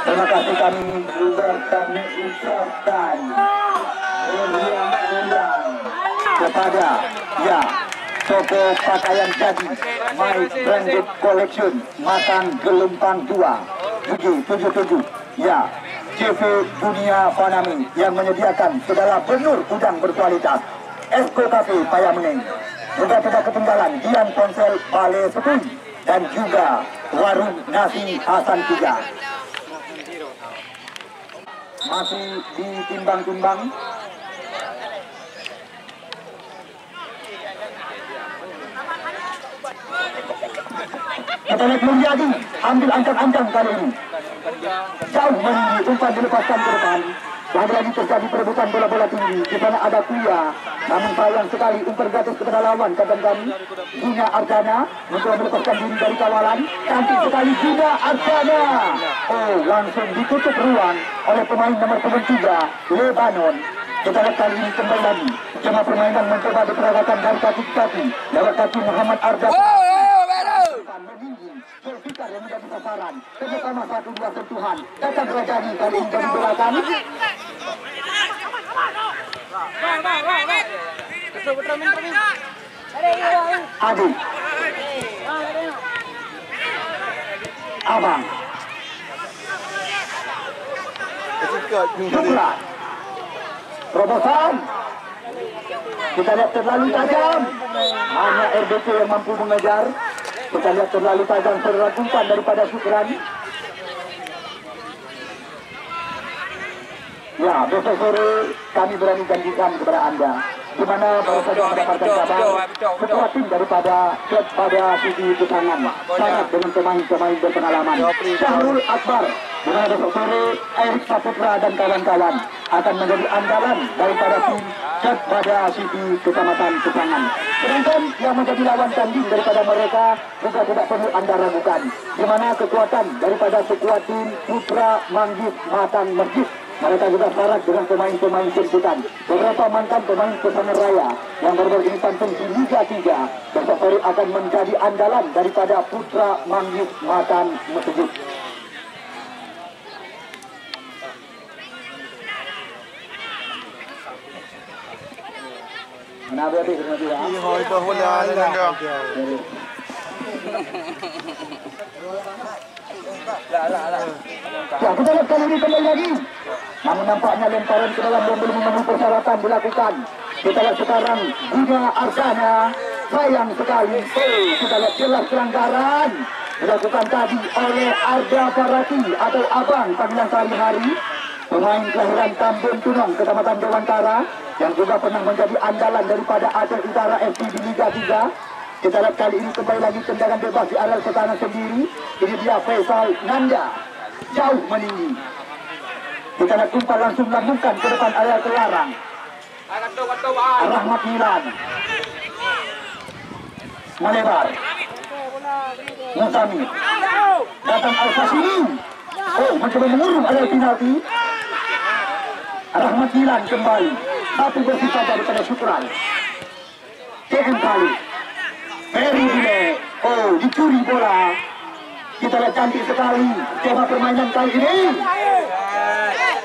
Terima kasih kami juga kami ucapkan kepada toko pakaian jadi My Branded Collection Matang Gelumpang 2 777 CV Dunia Fanami yang menyediakan segala benur udang berkualitas. Esko Cafe Payameneng juga tidak ketinggalan Dian Ponsel Balai Sepui dan juga Warung Nasi Hasan 3 masih ditimbang-timbang. Kita lihat Mulyadi ambil ancang-ancang kali ini, jauh meninggi, umpan dilepaskan ke depan. Lagi-lagi terjadi perebutan bola-bola tinggi. Di sana ada Kuya, namun sayang sekali umpan jatuh kepada lawan. Kata kami Guna Ardana mencoba melepaskan diri dari kawalan. Cantik sekali Guna Ardana. Oh, langsung ditutup ruang oleh pemain nomor 3 Lebanon. Kita lihat kali ini kembali lagi cuma permainan mencoba diperagakan dari kaki-kaki lewat kaki Muhammad Ardana. Zulfikar yang menjadi sasaran. Kerjasama 1-2 sentuhan. Datang Rajani kali ini dari belakang. Adi Abang Jumlah terobosan. Kita lihat terlalu tajam. Hanya RBC yang mampu mengejar. Kita lihat terlalu tajam serangan umpan daripada Syukran. Ya, besok sore kami berani janjikan kepada anda di mana baru saja mendapatkan kabar ketua tim daripada klub pada City Kesangan sangat dengan pemain-pemain berpengalaman. Syahrul Akbar di mana besok sore Erik Saputra dan kawan-kawan akan menjadi andalan daripada tim klub pada City Kecamatan Kesangan. Sedangkan yang menjadi lawan tanding daripada mereka juga tidak perlu anda ragukan, di mana kekuatan daripada sekuat tim Putra Manggis Matang Masjid. Mereka juga syarat dengan pemain-pemain jemputan. Beberapa mantan pemain Pesangan Raya yang baru ini tampil di Liga 3 besok sore akan menjadi andalan daripada Putra Manggis Matang Masjid. Kenapa dia kena dia? Ihoi bahula dengan dia. Ya, kita lihat kali ini kembali lagi. Namun nampaknya lemparan ke dalam belum memenuhi persyaratan dilakukan. Kita lihat sekarang Guna Arsana. Sayang sekali. Kita lihat jelas pelanggaran dilakukan tadi oleh Arda Farati atau Abang panggilan sehari-hari. Pemain kelahiran Tambun Tunong, Kecamatan Dewantara, yang juga pernah menjadi andalan daripada Aceh Utara FC di Liga 3. Kita lihat kali ini kembali lagi tendangan bebas di areal pertahanan sendiri. Ini dia Faisal Nanda, jauh meninggi. Kita lihat umpan langsung lambungkan ke depan areal terlarang. Rahmat Milan melebar. Musami datang Al-Fasini. Mencoba mengurung areal penalti. Rahmat Milan kembali. Satu bersih saja daripada Syukran. TM kali. Ferry Dile. Dicuri bola. Kita lihat cantik sekali tema permainan kali ini.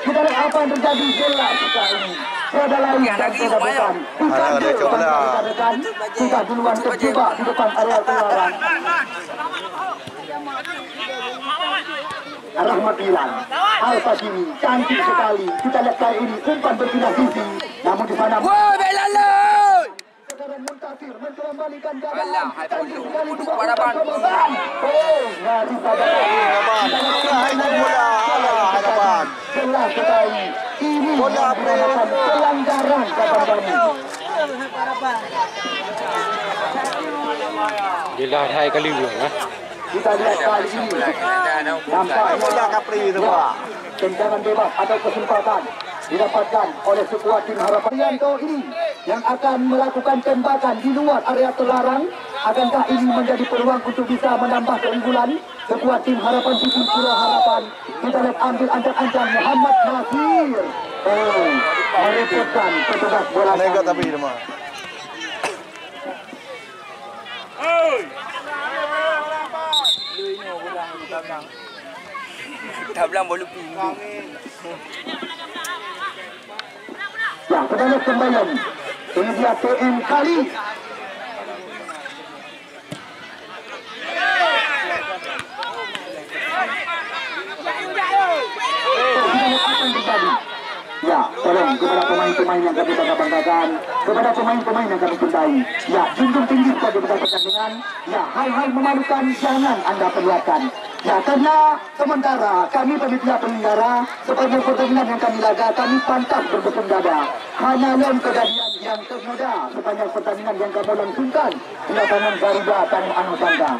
Kita lihat apa yang terjadi jelas sekali. Tiada lain dan tiada bukan. Bukan dia sudah duluan terjebak di depan areal terlarang. Rahmat Milan, Al-Fasini, cantik sekali. Kita lihat kali ini umpan berpindah sisi. Namun di sana sekarang Muntasir mencoba balikan keadaan. Cantik sekali dua umpan kebobolan. Nyaris saja. Jelas sekali. Ini merupakan pelanggaran kawan-kawan. Gila hai kali lah. Kita lihat kali ini nampaknya tendangan bebas atau kesempatan didapatkan oleh sekuat tim harapan Rianto ini yang akan melakukan tembakan di luar area terlarang. Akankah ini menjadi peluang untuk bisa menambah keunggulan sekuat tim harapan City Pulau Harapan? Kita lihat ambil ancang-ancang Muhammad Nasir. Merepotkan petugas bola. Nega tapi lemah. Tablang bolu pindu. Ya, kita lihat kembali. Ini dia TM kali. Ya, tolong kepada pemain-pemain yang kami banggakan, kepada pemain-pemain yang kami cintai. Ya, junjung tinggi pada pertandingan. Ya, hal-hal memalukan jangan anda perlihatkan. Ya, karena sementara kami panitia penyelenggara sepanjang pertandingan yang kami laga, kami pantas berbesar dada. Hanya yang kejadian yang ternoda sepanjang pertandingan yang kami langsungkan di lapangan Garuda Tanah Anusanta.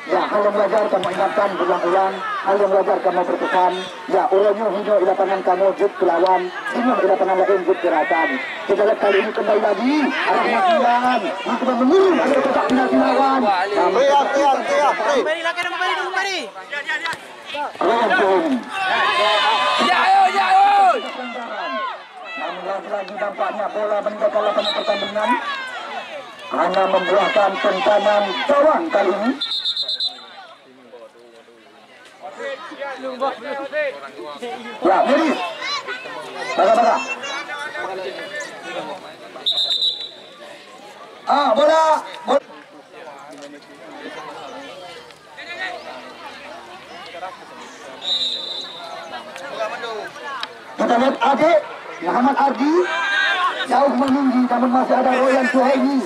Ya, hal yang wajar kamu ingatkan berulang-ulang, hal yang wajar kamu berpesan. Ya, ulangnya hino di lapangan kamu jut kelawan, hino di lapangan lain jut gerakan. Kita lihat kali ini kembali lagi, Rahmat Milan mencoba mengurung agar kotak penalti lawan. Kembali. Jauh. Namun lagi-lagi nampaknya bola meninggalkan lapangan pertandingan. Hanya membuahkan tentangan gawang kali ini. Ya, miris. Baga-baga. Bola. Kita lihat adik Muhammad Ardi jauh meninggi, namun masih ada Royan Suhaimi.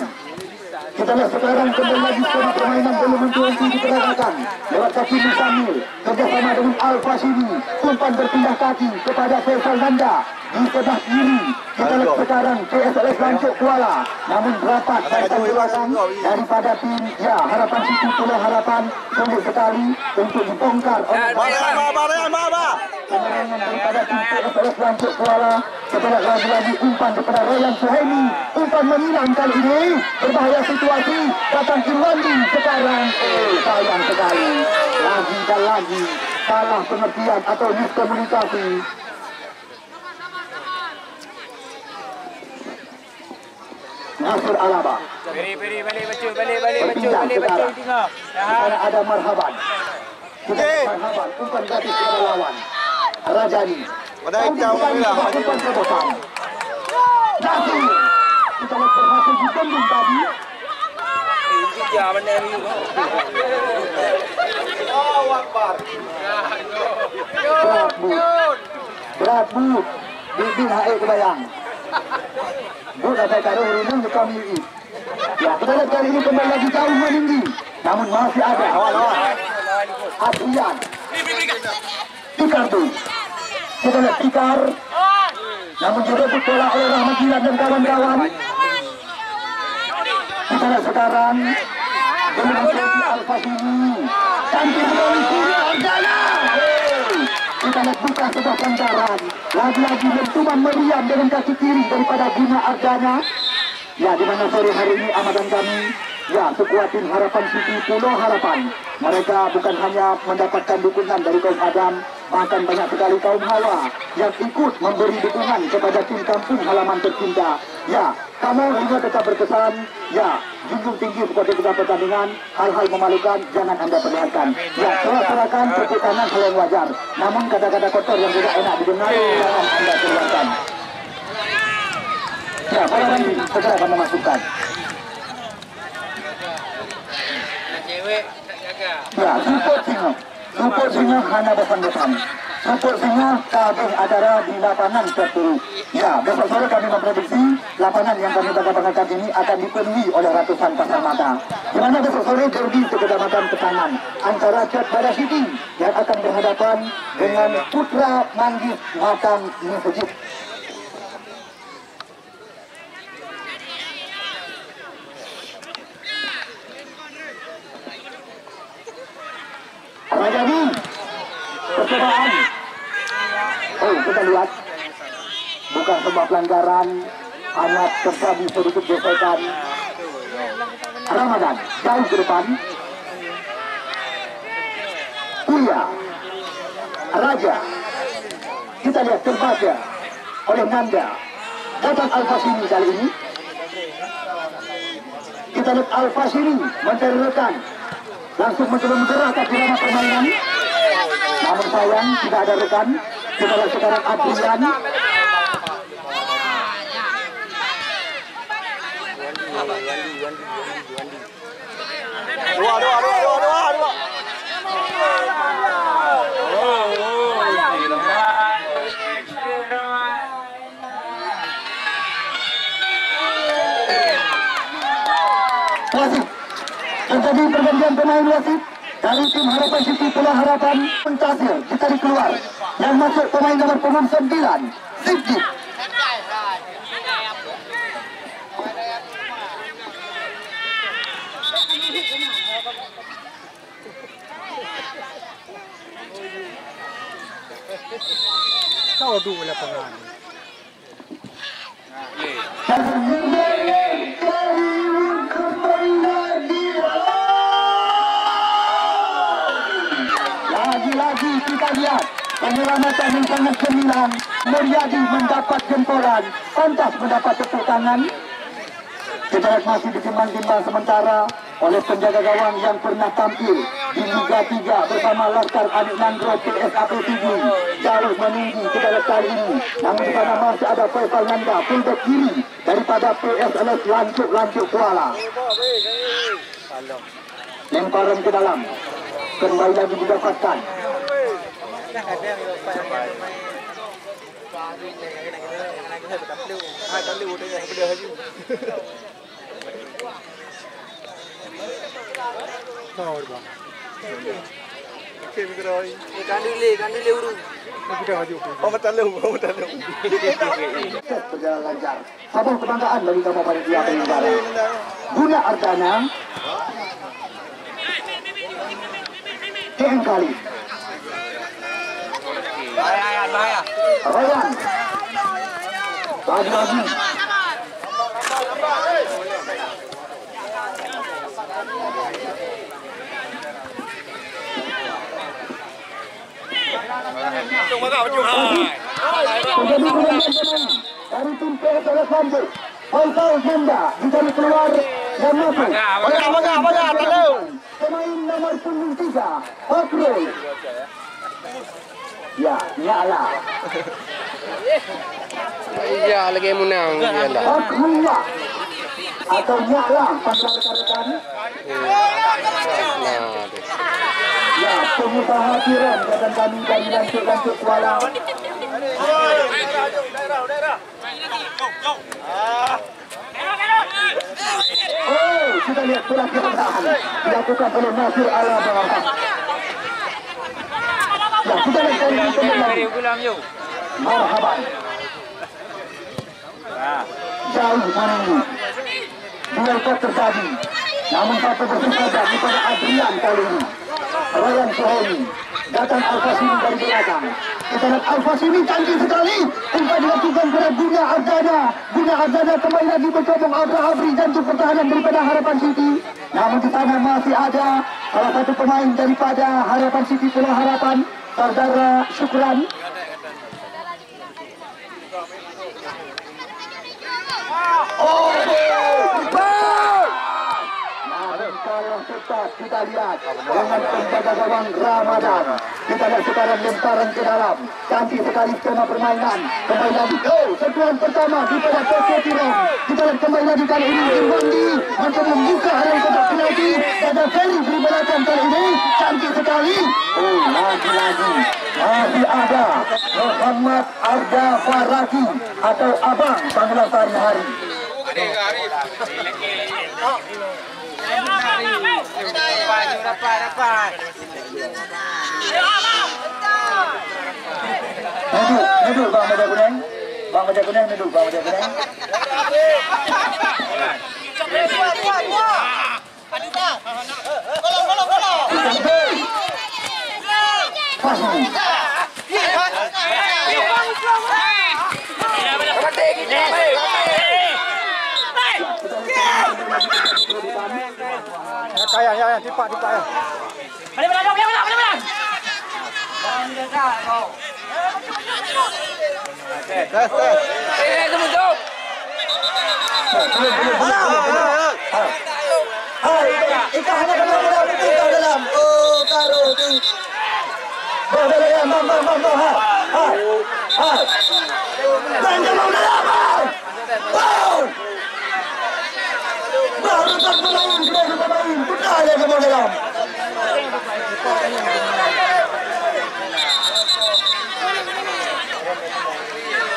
Kita lihat sekarang kembali lagi skema permainan belum mencukupi diperagakan lewat kaki Musamil kerjasama dengan Al-Fasini. Umpan berpindah kaki kepada Faisal Nanda di sebelah kiri. Kita lihat sekarang PSLS Lancuk Kuala, namun rapat barisan belakang daripada tim Harapan City Pulau Harapan sulit sekali untuk dibongkar oleh kemenangan daripada tim PSLS Lancuk Kuala. Kita lihat lagi-lagi umpan kepada Royan Suhaimi. Umpan menyilang kali ini, berbahaya situasi. Datang Irwandi sekarang. Sayang sekali. Lagi dan lagi salah pengertian atau miskomunikasi. Nasir Alaba. Beri balik baju Tengah. Ada Marhaban. Marhaban umpan gratis kepada lawan. Rajani. Umpan terobosan. Nasir. Kita lihat berhasil dibendung tadi. Ya mana ni? Berat bu, bikin hae kebayang. Bu dapat taruh ini di kami ini. Ya, kita lihat kali ini kembali lagi jauh meninggi. Namun masih ada Adrian. Tikar tu. Kita lihat Tikar. Namun direbut bola oleh Rahmat Jilan dan kawan-kawan. Kita lihat sekarang dengan Al-Fahimi. Cantik sekali Surya Ardana. Kita lihat buka sebuah pancaran. Lagi-lagi lentuman meriam dengan kaki kiri daripada Bima Ardana. Ya, di mana sore hari ini amalan kami, ya, sekuat tim Harapan City Pulau Harapan. Mereka bukan hanya mendapatkan dukungan dari kaum Adam, bahkan banyak sekali kaum Hawa yang ikut memberi dukungan kepada tim kampung halaman tercinta. Ya, kamu juga tetap berkesan. Ya, junjung tinggi seperti kita pertandingan, hal-hal memalukan jangan Anda perlihatkan. Ya, silakan tepuk tangan hal yang wajar. Namun kata-kata kotor yang tidak enak didengar jangan Anda perlihatkan. Ya, para banding segera akan memasukkan. Ya, support singa hanya depan-depan. Support singa kabeh adara di lapangan tertulis. Ya, besok sore kami memprediksi lapangan yang kami banggakan ini akan dipenuhi oleh ratusan pasang mata. Di mana besok sore derby Kecamatan Ketangan antara Cetbara City yang akan berhadapan dengan Putra Manggis Matang Masjid. Jadi percobaan. Oh, kita lihat bukan sebuah pelanggaran, hanya terjadi sedikit gesekan. Ramadan jauh ke depan. Uya Raja kita lihat terbaca oleh Nanda. Datang Al-Fahimi kali ini. Kita lihat Al-Fahimi mencari rekan. Langsung mencoba menggerakkan irama permainan. Namun sayang tidak ada rekan. Kita lihat sekarang Adrian. Dua. Wasit. Terjadi pergantian pemain wasit dari tim Harapan City Pulau Harapan. Muntasir ditarik keluar. Yang masuk pemain nomor punggung 9 Siddiq. Kau dulu lapangan. Lagi-lagi kita lihat penyelamatan yang sangat gemilang. Muryadi mendapat jempolan, pantas mendapat tepuk tangan. Kita lihat masih ditimbang-timbang sementara oleh penjaga gawang yang pernah tampil di Liga 3 bersama Laskar Adik Nanggro PSAP Tinggi. Jauh meninggi kita lihat kali ini. Namun di sana masih ada Faisal Nanda, fullback kiri daripada PSLS Lancuk Kuala. Lemparan ke dalam. Kembali lagi didapatkan. Berjalan lancar. Sebuah kebanggaan bagi kamu panitia penyelenggara. Guna Ardana. Kali. Bahaya. Ryan. Lagi. Dari tim PSLS Lancuk. Faisal Nanda ditarik keluar dan masuk. Baga. Pemain nomor punggung 3 Fakrul. Ya, Nyala. Iya, lagi menang. Fakrullah atau Nyala, panggil rekan-rekan. Ya, pengusaha tiram kata kami dari Lancik Kuala. Oh, kita lihat surat kemenangan dilakukan oleh Nasir Alaba. Ya, kita lihat dari Kari ulam yo. marhaban. Jauh mana ini? Duel kok terjadi. Namun satu bersuka kepada Adrian kali ini. Ryan Sohoni datang Al-Fasimi dari belakang. Kita lihat Al-Fasimi canggih sekali. Umpan dilakukan kepada Guna Ardana. Guna Ardana kembali lagi mencobong abri jantung pertahanan daripada Harapan City. Namun di sana masih ada salah satu pemain daripada Harapan City Pulau Harapan, saudara Syukran. Oh, kalau tetap kita lihat dengan penjaga gawang Ramadan. Kita lihat sekarang lemparan ke dalam. Cantik sekali skema permainan. Kembali lagi. Oh, sentuhan pertama daripada Toko Tiram. Kita lihat kembali lagi kali ini Irwandi untuk membuka area kotak penalti. Ada Ferry beri belakang kali ini. Cantik sekali. Oh, lagi-lagi masih ada Muhammad Arda Faraki atau Abang panggilan sehari-hari. Dapat. Duduk Bang Baja Kuning. Bang Baja Kuning duduk, Bang Baja Kuning. Ya, tipak ya. Balik. Temu jauh. Ikan hanya dalam itu dalam. Oh, taruh tu. Bang. Jangan mau dalam. Wow. Baru tak bermain, sudah bermain. Putar dia ke dalam.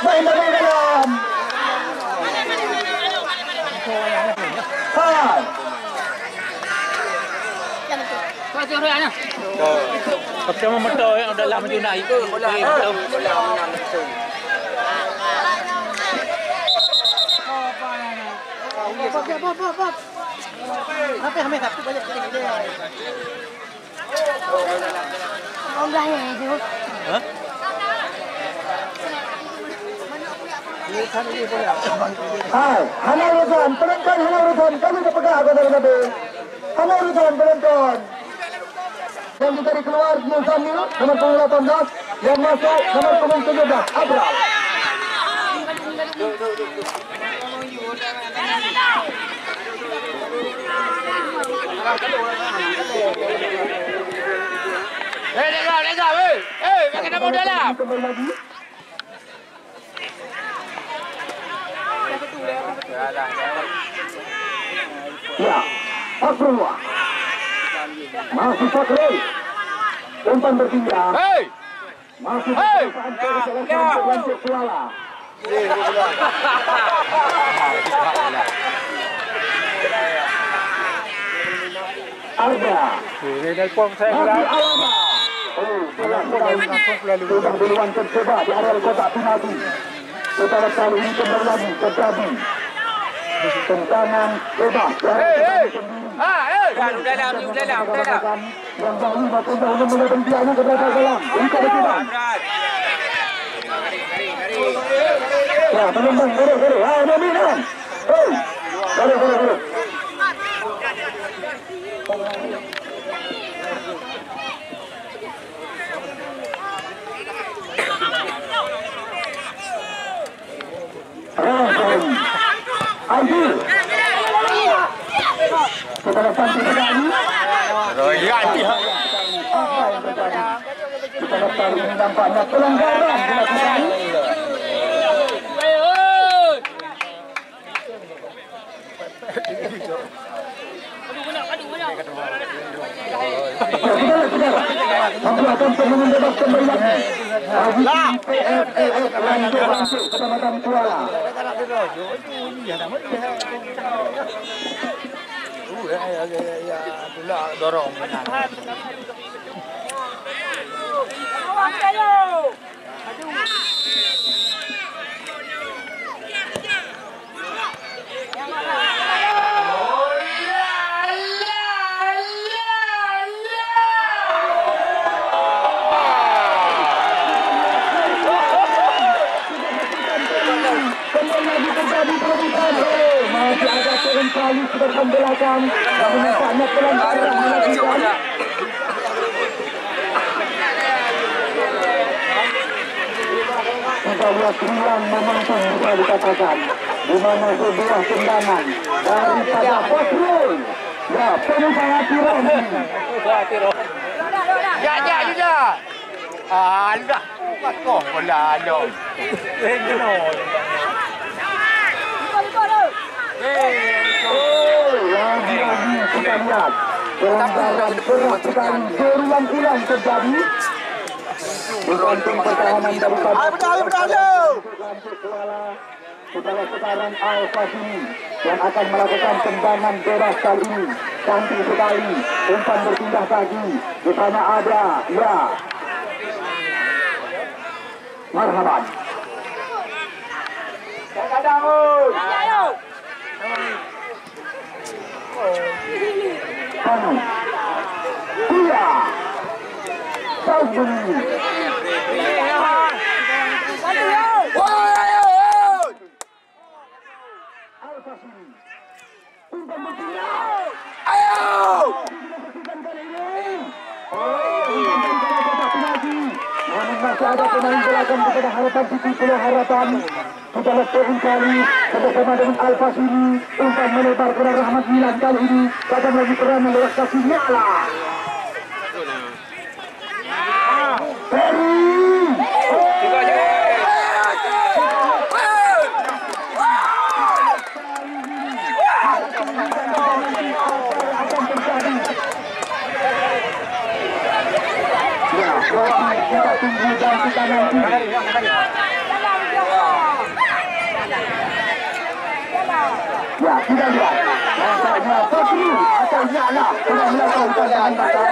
Main dalam. Hai. Kau orang mana? Pertama motor yang dalam macam naik ke? Apa yang satu banyak gede. Orangnya itu. Hah? Hai, Hana Ruzan, penonton Hana Ruzan, kami berpegang kepada Nabi. Hana Ruzan, penonton. Yang kita dikeluar Muzamil, nomor punggung 18, yang masuk nomor punggung 17, Abra. Lega, makin nama dalam. Kembali lagi. Ya, Fakrullah. Masih Fakrul. Umpan berpindah. Masih Lancik Kuala. Arda. Masih Alaba. Oh, sudah duluan tercoba di area kotak penalti. Setelah kali ini kembali lagi terjadi tentangan bebas. Dalam. Yang dahulu maupun dahulu menonton piano ke belakang dalam. Untuk berjuang. Ya, penonton, guru. Nominal. Guru. Ayu. Setelah cantik sekali. Apa yang terjadi? Setelah kali ini nampaknya pelanggaran dilakukan. membebaskan kembali. PFLS lanjut Kecamatan Kuala. Dorong. Masih ada turun kali sudah belakang. Namun nampaknya pelanggaran dilakukan. Kita lihat hilang momentum bisa dikatakan. Di mana sebuah tendangan daripada Fakrul. Ya, penuh sangat tiram. Ya, sudah. Dah. Kau bola lo. Lagi-lagi kita lihat pelanggaran berat sekali berulang-ulang terjadi. Bergantung pertahanan daripada lanjut Kuala. Sekarang Al-Fasini yang akan melakukan tendangan bebas kali ini. Cantik sekali umpan berpindah kaki. Di sana ada ya marhaban. Panu iya Saudari Al-Fasini umpan berpindah. Namun masih ada pemain belakang kepada Harapan City Pulau Harapan. Kita turun kali bersama dengan Al-Fasini. Umpan melebar ke Rahmat Milan kali ini. Kadang lagi peran lewat kaki Nyala. Ferry. Kita tunggu dan kita nanti. Ya, kita lihat. Nampaknya Fakri atau Nyala telah melakukan tendangan batal.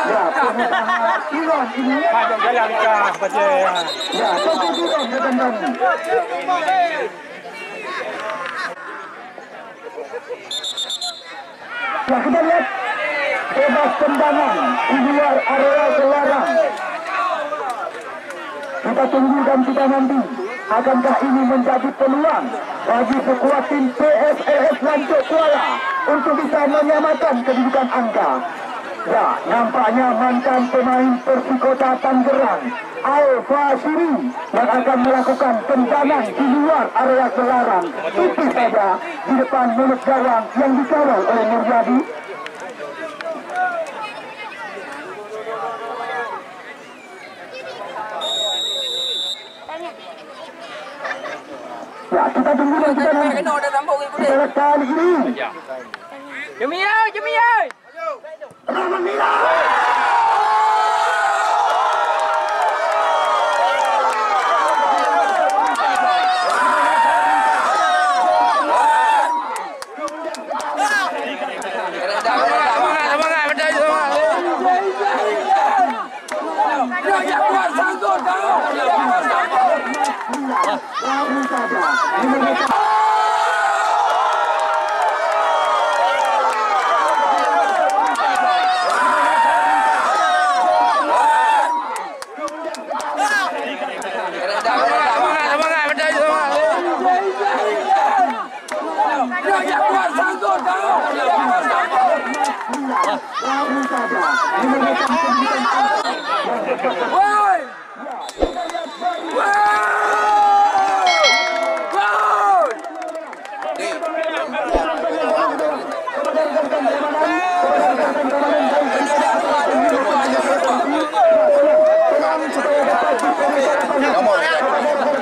Ya, pengusaha Iran ini. Jalan kah baca. Ya, Fakri Iran bertendang. Ya, kita lihat. Bebas tendangan di luar area gelarang. Kita tunggu dan kita nanti. Akankah ini menjadi peluang bagi sekuat tim PFLS Lanjut Kuala untuk bisa menyamakan kedudukan angka? Ya, nampaknya mantan pemain Persikota Tangerang Al-Fasini yang akan melakukan tendangan di luar area gelarang. Tipis saja di depan mulut gawang yang dikawal oleh Muryadi. Ya, kita tunggu dan kita nanti. Kita lihat kali ini. Jemi ơi. Rahmat Milan. Baru saja. Baru saja.